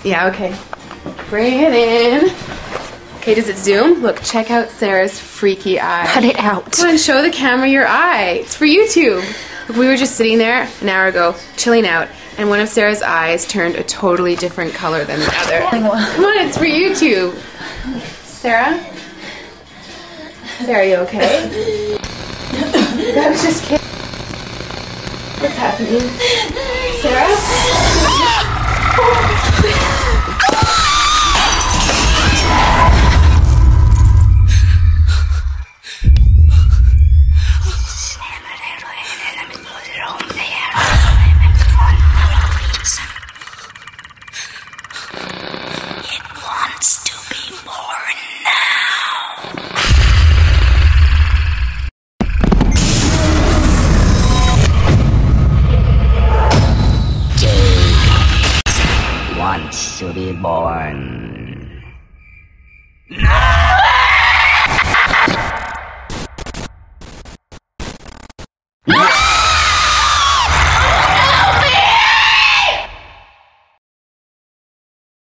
Yeah, okay. Bring it in. Okay, does it zoom? Look, check out Sarah's freaky eye. Cut it out. Come on, show the camera your eye. It's for YouTube. Look, we were just sitting there an hour ago, chilling out, and one of Sarah's eyes turned a totally different color than the other. Come on, it's for YouTube. Sarah? Sarah, are you okay? That was just kidding. What's happening? Sarah? Wants to be born